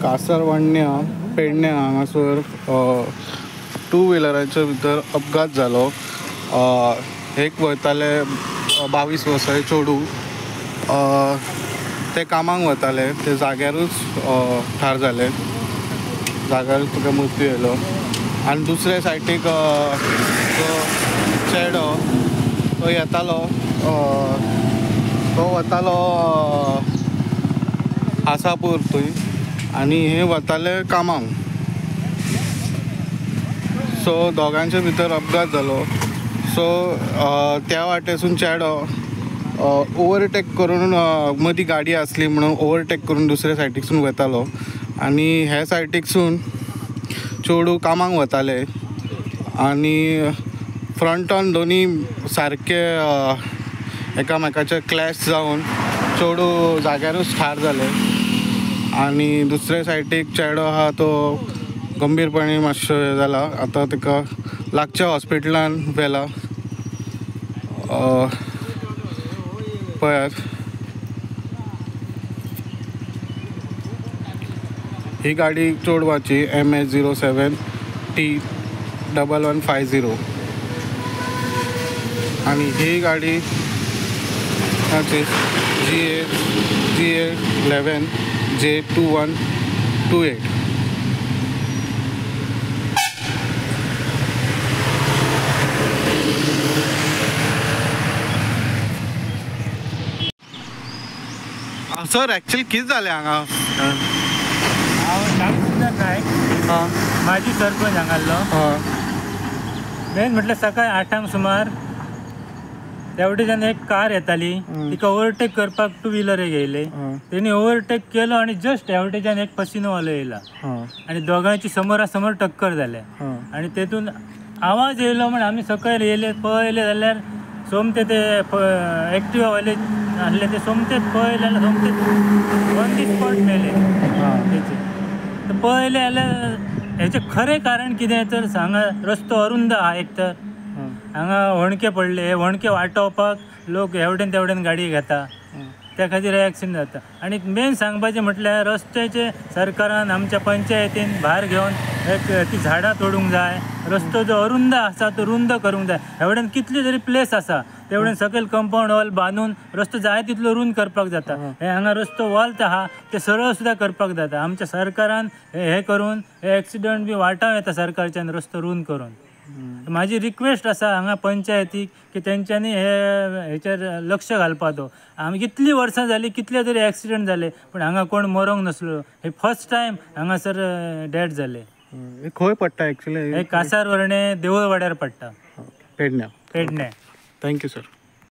कासारवाडण्या पेडण्या हांगासर टू व्हिलरांच्या भितर अपघात जालो. एक वयताले 22 वर्साचे चेडूं, ते कामाक वताले, ते जाग्यारूच ठार जाले, जाग्यारूच तुका मृत्यू येयलो. आनी दुसरे सायडीक जो चेडो तो येतालो, तो वतालो आसापूर थंय, आनी हे वताले कामांक. सो दोगांच्या भितर अपघात जालो. सो त्या वाटेसून चेडो ओवरटेक करून, मदीं गाडी आसली म्हणून ओवरटेक करून दुसऱ्या सायडीकसून वतालो, आनी हे सायडीकसून चेडूं कामाक वताले, आनी फ्रंटान दोनी सारके एकामेकाचे क्लॅश जावन चेडूं जाग्यारूच ठार जाले. आनी दुसरे सायडीक चेडो आहा तो गंभीरपणी मातसो हे जाला. आतां ताका लागच्या हॉस्पिटलान व्हेला. पळयात, ही गाडी चोडवाची MS07 T1150, आनी ही गाडी GA11 J2128. सर एक्चुअली कितें जालें हांगा? हांव नागपूर नायक, माजी सरपंच हांगालो. मेन म्हटल्यार सकाळी 8 सुमार तेवटेच्यान एक कार येताली, तिका ओवरटेक करपाक टू व्हिलर येयले. तेणी ओवरटेक केलो आनी जस्ट हेवटेच्यान एक पसिनोवालो येयला, आनी दोगांची समोरासमोर टक्कर जाल्या. आनी तेतून आवाज येयलो म्हण आमी सकाळी येयले, पळयले जाल्यार सोमते ते एक्टिवावाले आसले, ते सोमतेच पळयले जाल्यार सोमतेच ऑन दी स्पॉट मेले तेचे. तर पळयले जाल्यार हेचें खरें कारण कितें तर हांगा रस्तो अरुंद आहा. एक तर हांगा होणके पडले, हे होणके वाटोवपाक लोक एवढेन तेवढेन गाडी घेता, त्या खातीर एक्सिडेंट जाता. आनी मेन सांगपाचें म्हटल्यार रस्त्याचे सरकारान आमच्या पंचायतीन भार घेवन ती झाडां तोडूंक जाय. रस्तो जो अरुंद आसा तो रुंद करूंक जाय. एवढ्यान कितली तरी प्लेस आसा तेवढ्यान सकयल कंपाऊंड वॉल बांदून रस्तो जाय तितलो रुंद करपाक जाता. हे हांगा रस्तो वॉल्त आहा ते सरळ सुद्दां करपाक जाता. आमच्या सरकारान हे करून हे एक्सिडंट बी वाटाव येता सरकारच्यान रस्तो रुंद करून. माझी रिक्वेस्ट आसा हांगा पंचायतीक की तेंच्यांनी हेचेर लक्ष घालपाचो. आमी कितलीं वर्सां जालीं, कितले तरी एक्सिडंट जाले, पण हांगा कोण मरोंक नसलो. हे फर्स्ट टायम हांगासर डेथ जाले. खंय पडटा एक्चुअली? हे कासारवर्णे देवळ वाड्यार पडटा, पेडण्या. पेडण्या. Thank you sir.